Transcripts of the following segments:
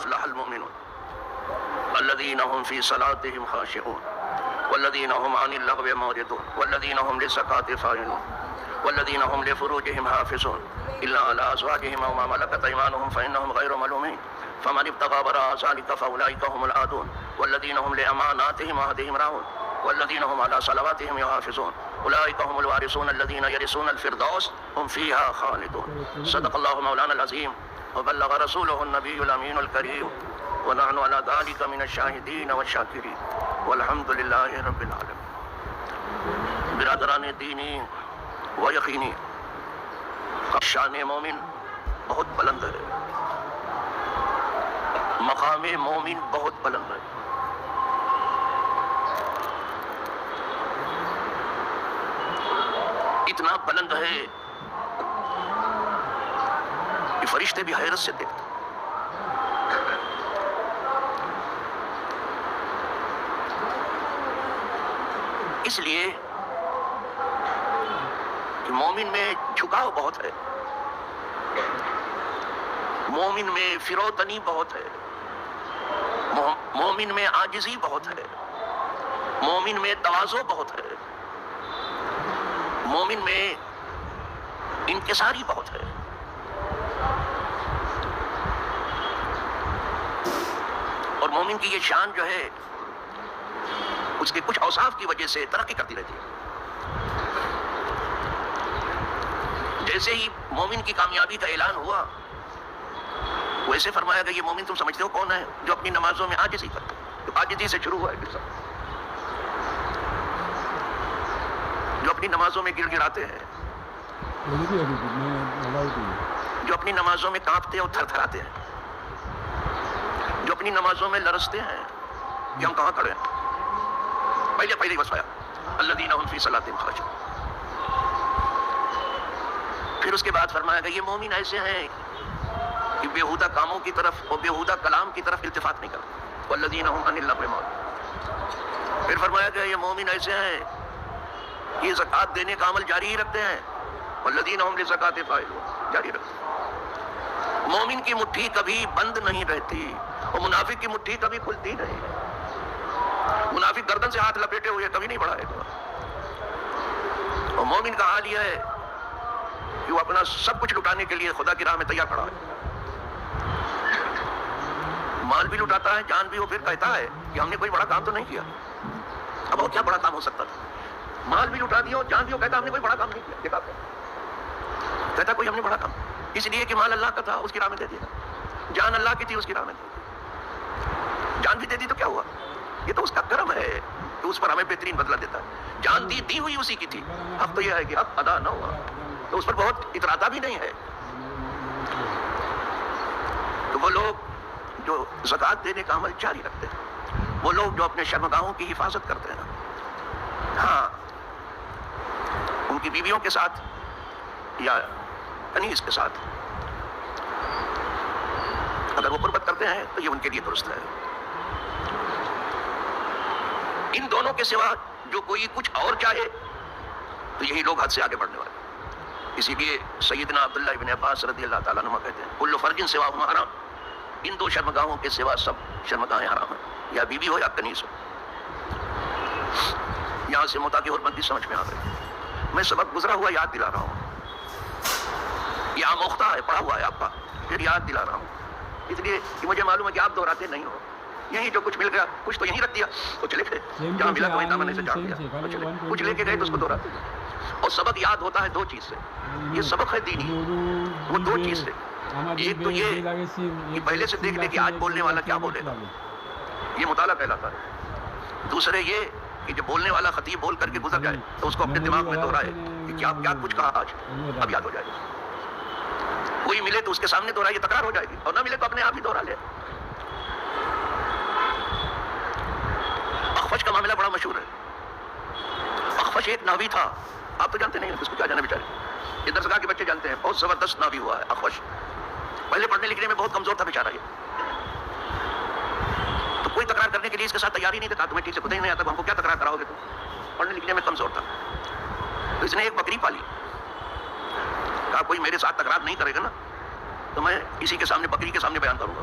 أفلح المؤمنون الذين هم في صلاتهم خاشعون والذين هم عن اللغو معرضون والذين هم للزكاة فاعلون والذين هم لفروجهم حافظون إلا على أزواجهم أو ما ملكت أيمانهم فإنهم غير ملومين فمن ابتغى وراء ذلك فأولئك هم العادون والذين هم لأماناتهم وعهدهم راعون والذين هم على صلواتهم يحافظون أولئك هم الوارثون الذين يرثون الفردوس هم فيها خالدون. صدق الله مولانا العظيم وبلغ رسوله النبي الأمين الكريم ونحن على ذلك من الشاهدين والشاکرین والحمد للہ رب العالمین. برادران دینی و یقینی، شان مومن بہت بلند ہے، مقام مومن بہت بلند ہے. اتنا بلند ہے کہ فرشتے بھی حیرت سے دیکھتے. اس لیے کہ مومن میں جھکاؤ بہت ہے، مومن میں فروتنی بہت ہے، مومن میں عاجزی بہت ہے، مومن میں تواضع بہت ہے، مومن میں انکساری بہت ہے. اور مومن کی یہ شان جو ہے اس کے کچھ اوصاف کی وجہ سے ترقی کرتی رہتی ہے. جیسے ہی مومن کی کامیابی کا اعلان ہوا ویسے فرمایا گیا یہ مومن تم سمجھتے ہو کون ہے؟ جو اپنی نمازوں میں عاجزی کرتا ہے. تو عاجزی سے شروع ہوا ہے قصہ. جو اپنی نمازوں میں گر گراتے ہیں، جو اپنی نمازوں میں کانپتے اور تھر تھراتے ہیں، جو اپنی نمازوں میں لرزتے ہیں کہ ہم کہاں کھڑے ہیں. پہلے ہی وصفایا الذین هم فی صلاتہم خاشعون. پھر اس کے بعد فرمایا گیا یہ مومن ایسے ہیں کہ بیہودہ کاموں کی طرف اور بیہودہ کلام کی طرف التفات نہیں کرتے. والذین هم عن اللغو معرضون. پھر فرمایا گیا یہ مومن ایسے ہیں یہ زکوٰۃ دینے کا عمل جاری ہی رکھتے ہیں. والذین هم للزکاة فاعلون، جاری رکھتے ہیں. مومن کی مٹھی کبھی بند نہیں رہتی اور منافق کی مٹھی کبھی کھلتی نہیں. منافق گردن سے ہاتھ لپیٹے ہوئے کبھی نہیں بڑھائے گا. اور مومن کا حال یہ ہے کہ وہ اپنا سب کچھ لٹانے کے لیے خدا کی راہ میں تیار کھڑا ہے. مال بھی لٹاتا ہے، جان بھی. وہ پھر کہتا ہے کہ ہم نے کوئی بڑا کام تو نہیں کیا. اب اور کیا بڑا کام ہو سکتا تھا؟ مال بھی لٹا دیا اور جان بھی. وہ کہتا ہم نے کوئی بڑا کام نہیں کیا. کہتا کوئی ہم نے بڑا کام، اس لیے کہ مال اللہ کا تھا اس کی راہ میں دے دیا، جان اللہ کی تھی اس کی راہ میں دے دی. جان بھی دے دی تو کیا ہوا؟ یہ تو اس کا کرم ہے کہ اس پر ہمیں بہترین بدلہ دیتا ہے. جان دی ہوئی اسی کی تھی. اب تو یہ ہے کہ اب ادا نہ ہوا تو اس پر بہت اتراتا بھی نہیں ہے. تو وہ لوگ جو زکوٰۃ دینے کا عمل جاری رکھتے ہیں، وہ لوگ جو اپنے شرمگاہوں کی حفاظت کرتے ہیں، ہاں ان کی بیویوں کے ساتھ یا کنیز کے ساتھ اگر وہ قربت کرتے ہیں تو یہ ان کے لیے درست ہے. ان دونوں کے سوا جو کوئی کچھ اور چاہے تو یہی لوگ حد سے آگے بڑھنے والے. اسی لیے سیدنا عبداللہ ابن عباس رضی اللہ تعالیٰ عنہ کہتے ہیں کل فرج سواہما حرام. ان دو شرمگاہوں کے سوا سب شرمگاہیں حرام ہیں، یا بیوی ہو یا کنیز ہو. یہاں سے متا کی حرمت بھی سمجھ میں آ گئی. میں سبق گزرا ہوا یاد دلا رہا ہوں، یہ آموختہ ہے، پڑھا ہوا ہے آپ کا، پھر یاد دلا رہا ہوں اس لیے کہ مجھے معلوم ہے کہ آپ دہراتے نہیں ہو. یہی جو کچھ مل گیا کچھ تو یہیں رکھ دیا، وہ چلے گئے جہاں ملا تو وہیں دامن سے چاٹ دیا. کچھ لے کے گئے تو اس کو دہراتے گئے. اور سبق یاد ہوتا ہے دو چیز سے. یہ سبق ہے دینی، وہ دو چیز سے. ایک تو یہ کہ پہلے سے دیکھ لے کہ آج بولنے والا کیا بولے گا، یہ مطالعہ کہلاتا ہے. دوسرے یہ کہ جب بولنے والا خطیب بول کر کے گزر جائے تو اس کو اپنے دماغ میں دہرائے کہ کیا کچھ کہا آج، اب یاد ہو جائے گا. کوئی ملے تو اس کے سامنے دہرائے، تکرار ہو جائے گی، اور نہ ملے تو اپنے آپ ہی دہرا لے. اخفش کا معاملہ بڑا مشہور ہے. اخفش ایک ناوی تھا، آپ تو جانتے نہیں ہیں اس کو کیا جانا بیچارے. یہ درسگاہ کے بچے جانتے ہیں، بہت زبردست ناوی ہوا ہے اخفش. پہلے پڑھنے لکھنے میں بہت کمزور تھا بیچارہ یہ. تو کوئی تکرار کرنے کے لیے اس کے ساتھ تیاری نہیں تھا. تمہیں ٹھیک سے خود ہی نہیں آتا، ہم کو کیا تکرار کراؤ گے تم؟ پڑھنے لکھنے میں کمزور تھا. تو اس نے ایک بکری پالی. کہا کوئی میرے ساتھ تکرار نہیں کرے گا نا تو میں اسی کے سامنے بکری کے سامنے بیان کروں گا.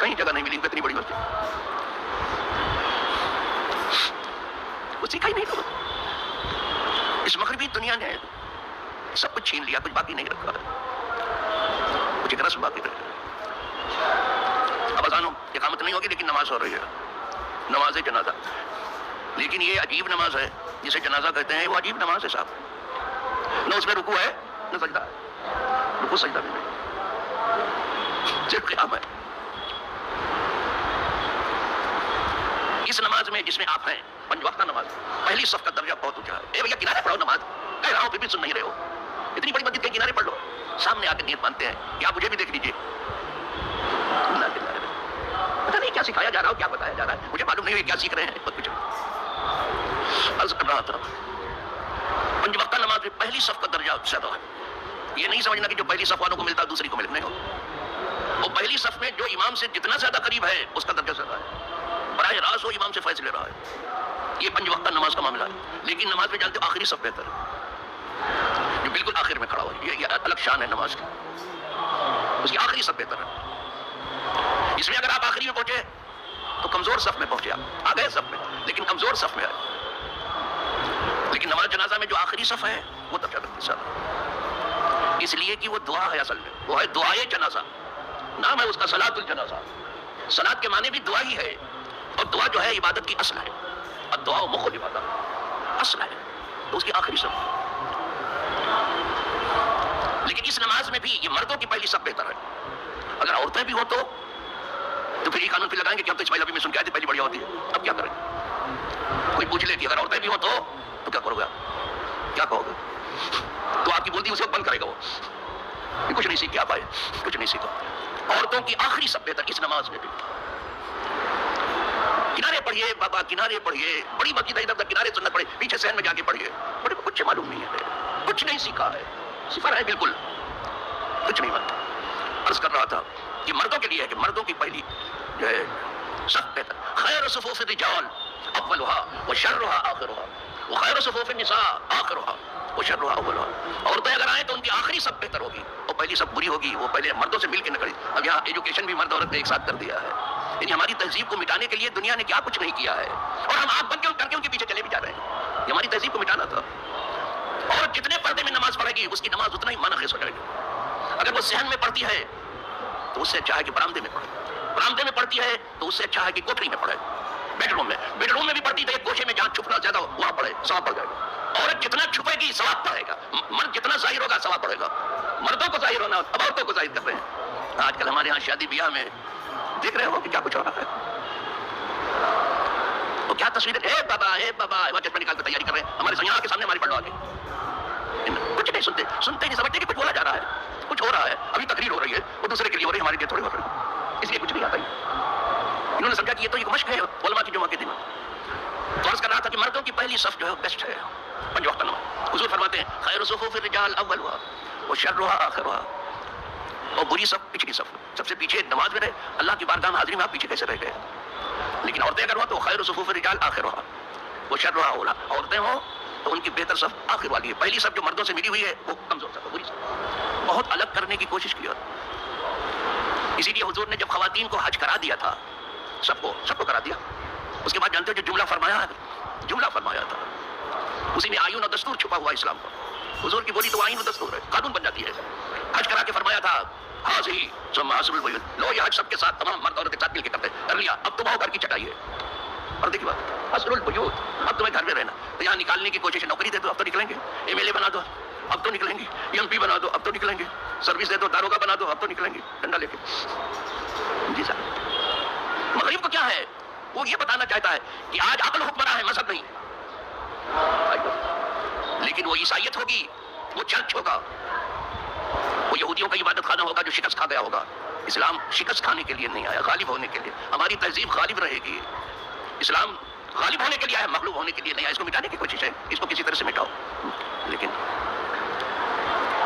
کہیں جگہ نہیں ملی اتنی بڑی مسجد، وہ سیکھا ہی نہیں تھا۔ اس مغربی دنیا نے سب کچھ چھین لیا، کچھ باقی نہیں رکھا، کچھ ایک رسم باقی رکھا۔ اب اذان اقامت نہیں ہوگی لیکن نماز ہو رہی ہے، نماز جنازہ، لیکن یہ عجیب نماز ہے جسے جنازہ کہتے ہیں، وہ عجیب نماز ہے صاحب، نہ اس میں رکوع ہے نہ سجدہ، رکوع سجدہ بھی نہیں، صرف قیام ہے۔ اس نماز میں جس میں آپ ہیں، پنج وقتہ نماز، پہلی صف کا درجہ بہت اونچا ہے۔ اے بھیا کنارے پڑھو نماز، کہہ رہا ہوں پھر بھی سن نہیں رہے ہو، اتنی بڑی مسجد کے کنارے پڑھ لو، سامنے آ کے نیت مانتے ہیں کہ آپ مجھے بھی دیکھ لیجیے۔ پتہ نہیں کیا سکھایا جا رہا ہو، کیا بتایا جا رہا ہے، مجھے معلوم نہیں ہوئی کیا سیکھ رہے ہیں، بہت کچھ عرض کر رہا تھا۔ پنج وقتہ نماز میں پہلی صف کا درجہ زیادہ ہے، یہ نہیں سمجھنا کہ جو پہلی صف والوں کو ملتا دوسری کو ملنے ہو، وہ پہلی صف میں جو امام سے جتنا زیادہ قریب ہے اس کا درجہ زیادہ ہے، براہ راست وہ امام سے فیصلے رہا ہے۔ یہ پنج وقتہ نماز کا معاملہ ہے، لیکن نماز میں جانتے ہو آخری صف بہتر ہے، جو بالکل آخر میں کھڑا ہوا ہے، یہ الگ شان ہے نماز کی، اس کی آخری صف بہتر ہے۔ اس میں اگر آپ آخری میں پہنچے تو کمزور صف میں پہنچے، آپ آ گئے صف میں لیکن کمزور صف میں آئے، لیکن نماز جنازہ میں جو آخری صف ہے وہ درجہ رکھتے ہیں، اس لیے کہ وہ دعا ہے، اصل میں وہ ہے دعائے جنازہ، نام ہے اس کا صلاۃ الجنازہ۔ صلاۃ کے معنی بھی دعا ہی ہے، اور دعا جو ہے عبادت کی اصل ہے، الدعاء مخ العبادہ، اصل ہے، تو اس کی آخری صف۔ لیکن اس نماز میں بھی یہ مردوں کی پہلی صف بہتر ہے، اگر عورتیں بھی ہوں تو پھر یہ قانون پہ لگائیں گے کہ ہم تو اسماعیل ابھی میں سن کے آئے تھے پہلی بڑھیا ہوتی ہے، اب کیا کریں؟ کوئی پوچھ لے کہ اگر عورتیں بھی ہوں تو کیا کرو گے، کیا کہو گے؟ تو آپ کی بولتی اسے بند کرے گا، وہ کچھ نہیں سیکھ کے آپ آئے، کچھ نہیں سیکھا۔ عورتوں کی آخری صف بہتر اس نماز میں بھی۔ کنارے پڑھیے بابا، کنارے پڑھیے، بڑی مسجد ہے ادھر ادھر کنارے سنت پڑھے، پیچھے سہن میں جا کے پڑھیے، بڑے کو کچھ معلوم نہیں ہے، کچھ نہیں سیکھا ہے، صفر ہے بالکل، کچھ نہیں معلوم۔ عرض کر رہا تھا کہ مردوں کے لیے ہے کہ مردوں کی پہلی جو ہے صف بہتر، خیر صفوف الرجال اولها وشرها آخرها، وخیر صفوف النساء آخرها وشرها اولها۔ عورتیں اگر آئیں تو ان کی آخری صف بہتر ہوگی، اور پہلی صف بری ہوگی، وہ پہلے مردوں سے مل کے نکلی۔ اب یہاں ایجوکیشن بھی مرد عورت نے ایک ساتھ کر دیا ہے، یعنی ہماری تہذیب کو مٹانے کے لیے دنیا نے کیا کچھ نہیں کیا ہے، اور ہم آپ بن کے کر کے ان کے پیچھے چلے بھی جا رہے ہیں۔ یہ ہماری تہذیب کو مٹانا تھا، اور جتنے پردے میں نماز پڑھے گی اس کی نماز اتنا ہی منعقد ہو جائے گی۔ اگر وہ صحن میں پڑھتی ہے تو اس سے اچھا ہے کہ برآمدے میں پڑھے، برآمدے میں پڑھتی ہے تو اس سے اچھا ہے کہ کوٹری میں پڑھے، بیڈ روم میں پڑھتی ہے ایک گوشے میں جہاں چھپنا زیادہ ہو وہاں پڑھے، ثواب پڑ جائے گا۔ عورت جتنا چھپے گی ثواب پڑے گا، مرد جتنا ظاہر ہوگا ثواب پڑے گا۔ مردوں کو ظاہر ہونا، اب عورتوں کو ظاہر کر رہے ہیں۔ آج کل ہمارے ہاں شادی بیاہ میں دیکھ رہے ہو کہ کیا کچھ ہو رہا ہے، تو کیا تصویر ہے، بابا وہ چشمہ نکال کر تیاری کر رہے ہیں، ہمارے سیاح کے سامنے ہماری پڑھ لو آگے، کچھ نہیں سنتے نہیں سمجھتے کہ کچھ بولا جا رہا ہے، کچھ ہو رہا ہے، ابھی تقریر ہو رہی ہے، وہ دوسرے کے لیے ہو رہی ہے، ہمارے لیے تھوڑی ہو رہی ہے، اس لیے کچھ نہیں آتا ہی۔ انہوں نے سمجھا کہ یہ تو ایک مشق ہے علماء کی جمعہ کے دن۔ تو عرض کر رہا تھا کہ مردوں کی پہلی صف جو ہے بیسٹ ہے، پنج وقتہ نماز۔ حضور فرماتے ہیں خیر صفوف الرجال اولها وشرها آخرها، اور بری صف پچھلی صف، سب سے پیچھے نماز میں رہے، اللہ کی بارگاہ میں حاضری میں آپ پیچھے کیسے رہ گئے؟ لیکن عورتیں اگر ہوں تو خیر صفوف الرجال آخرها وشرها اولها، عورتیں ہوں تو ان کی بہتر صف آخر والی ہے، پہلی صف جو مردوں سے ملی ہوئی ہے وہ کمزور صف ہے، بری صف، بہت الگ کرنے کی کوشش کی۔ اسی لیے حضور نے جب خواتین کو حج کرا دیا تھا، سب کو کرا دیا، اس کے بعد جانتے ہو جو جملہ فرمایا تھا، اسی میں آئین و دستور چھپا ہوا اسلام کا۔ حضور کی بولی تو آئین و دستور ہے، قانون بن جاتی ہے۔ حج کرا کے فرمایا تھا حاضی ثم حسب البیوت، لو یہ حج سب کے ساتھ تمام مرد عورت کے ساتھ مل کے کرتے، کر لیا، اب تم آؤ گھر کی چٹائی ہے، اور دیکھیے بات حسب البیوت، اب تمہیں گھر میں رہنا، تو یہاں نکالنے کی کوشش ہے، نوکری دے دو اب تو نکلیں گے، ایم ایل اے بنا دو اب تو نکلیں گے، ایم پی بنا دو اب تو نکلیں گے، سروس دے دو، داروگا بنا دو اب تو نکلیں گے ڈنڈا لے کے۔ جی صاحب، مغرب کو کیا ہے، وہ یہ بتانا چاہتا ہے کہ آج عقل حکمراں ہے، مذہب نہیں، لیکن وہ عیسائیت ہوگی، وہ چرچ ہوگا، وہ یہودیوں کا عبادت خانہ ہوگا جو شکست کھا گیا ہوگا۔ اسلام شکست کھانے کے لیے نہیں آیا، غالب ہونے کے لیے۔ ہماری تہذیب غالب رہے گی، اسلام غالب ہونے کے لیے آیا، مغلوب ہونے کے لیے نہیں آیا۔ اس کو مٹانے کی کوشش ہے، اس کو کسی طرح سے مٹاؤ، لیکن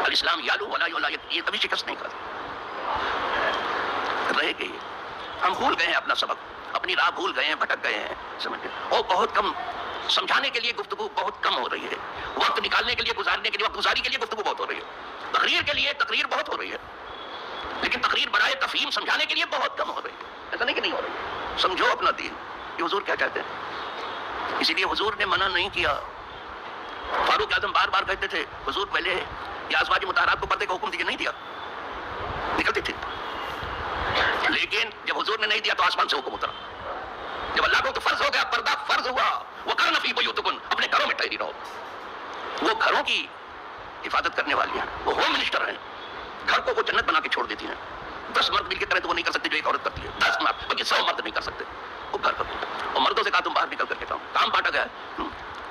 الاسلام یالو ولا یولا، یہ کبھی شکست نہیں کھاتا، رہے گی۔ ہم بھول گئے ہیں اپنا سبق، اپنی راہ بھول گئے ہیں، بھٹک گئے ہیں، سمجھ گئے، اور بہت کم سمجھانے کے لیے گفتگو بہت کم ہو رہی ہے، وقت نکالنے کے لیے، گزارنے کے لیے، وقت گزاری کے لیے گفتگو بہت ہو رہی ہے، تقریر کے لیے تقریر بہت ہو رہی ہے، لیکن تقریر برائے تفہیم سمجھانے کے لیے بہت کم ہو رہی ہے. ایسا نہیں کہ نہیں ہو رہی. سمجھو اپنا دین. یہ حضور کیا چاہتے ہیں. اسی لیے حضور نے منع نہیں کیا. فاروق اعظم بار بار کہتے تھے حضور پہلے یہ ازواج مطہرات کو پردے کا حکم دیجیے, نہیں دیا, نکلتے تھے. لیکن جب حضور نے نہیں دیا تو آسمان سے حکم اترا. جب اللہ کو تو فرض ہو گیا, پردہ فرض ہوا, وقرن فی بیوتکن, اپنے گھروں میں ٹھہری رہو. وہ گھروں کی حفاظت کرنے والی ہیں, وہ ہوم منسٹر ہیں. گھر کو وہ جنت بنا کے چھوڑ دیتی ہیں. 10 مرد مل کے کریں تو وہ نہیں کر سکتے جو ایک عورت کرتی ہے. 10 مرد, بلکہ 100 مرد نہیں کر سکتے. وہ گھر کرتے ہیں. اور مردوں سے کہا تم باہر نکل کر کے کام بانٹا گیا ہے.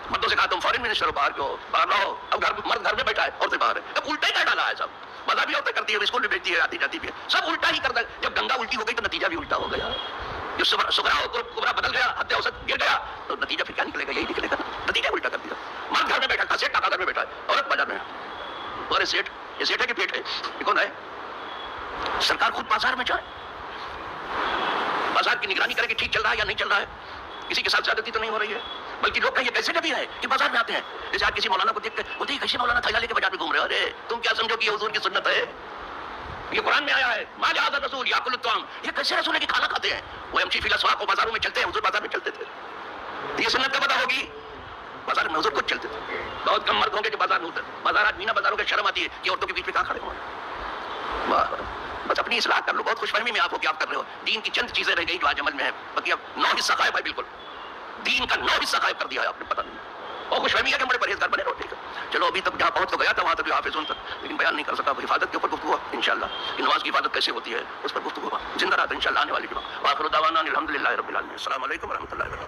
مردوں سے کہا تم فورن منسٹر ہو, باہر کے ہو, باہر رہو. اب مرد گھر میں بیٹھا ہے, عورتیں باہر ہے. اب الٹا ہی کیا ڈالا ہے سب. مذہبی عورتیں کرتی ہے, اسکول میں بیٹھتی ہے, آتی جاتی بھی ہے, سب الٹا ہی کرتا ہے. جب گنگا الٹی ہو گئی تو نتیجہ بھی الٹا ہو گیا. جو سغرا اور کبرا بدل گیا, حد اوسط گر گیا, تو نتیجہ پھر کیا نکلے گا؟ یہی نکلے گا. نتیجہ الٹا کر دیا. مرد گھر میں بیٹھا ہے, سیٹ ٹاکا گھر میں بیٹھا ہے, عورت بازار میں. اور سیٹ, یہ سیٹ ہے کہ پیٹ ہے؟ یہ کون ہے؟ سرکار خود بازار میں جائے, بازار کی نگرانی کرے کہ ٹھیک چل رہا ہے یا نہیں چل رہا ہے. کسی کے ساتھ زیادتی تو نہیں ہو رہی ہے, بلکہ لوگ یہ کیسے نبی ہے کہ بازار میں آتے ہیں. جیسے آپ کسی مولانا کو دیکھتے ہیں, بولتے ہیں کیسے مولانا تھیلا لے کے بازار میں گھوم رہے ہو. ارے تم کیا سمجھو کہ یہ حضور کی سنت ہے؟ یہ قرآن میں آیا ہے, ما جاء الرسول یاکل الطعام. یہ کیسے رسول ہے کہ کھانا کھاتے ہیں؟ وہ یمشی فی الاسواق, بازاروں میں چلتے ہیں. حضور بازار میں چلتے تھے. یہ سنت کا پتہ ہوگی. بازار میں حضور خود چلتے تھے. بہت کم مرد ہوں گے جو بازار میں ہوتے. بازار آج مینا بازاروں کے شرم آتی ہے کہ عورتوں کے بیچ میں کہاں کھڑے ہوئے. بس اپنی اصلاح کر لو. بہت خوش فہمی میں آپ ہو کہ آپ کر رہے ہو. دین کی چند چیزیں رہ گئی جو آج عمل میں ہے, باقی اب 9 حصہ غائب ہے. بالکل دین کا 9 حصہ غائب کر دیا ہے آپ نے, پتہ نہیں. اور خوش فہمی ہے کہ ہم بڑے پرہیزگار بنے روٹی کا. چلو ابھی تک جہاں پہنچ تو گیا تھا وہاں تک حافظون تک, لیکن بیان نہیں کر سکا. حفاظت کے اوپر گفتگو انشاءاللہ, کہ نماز کی حفاظت کیسے ہوتی ہے اس پر گفتگو زندہ رہتا انشاءاللہ آنے والی جمعہ. وآخر دعوانا الحمدللہ رب العالمین. السلام علیکم ورحمۃ اللہ وبرکاتہ.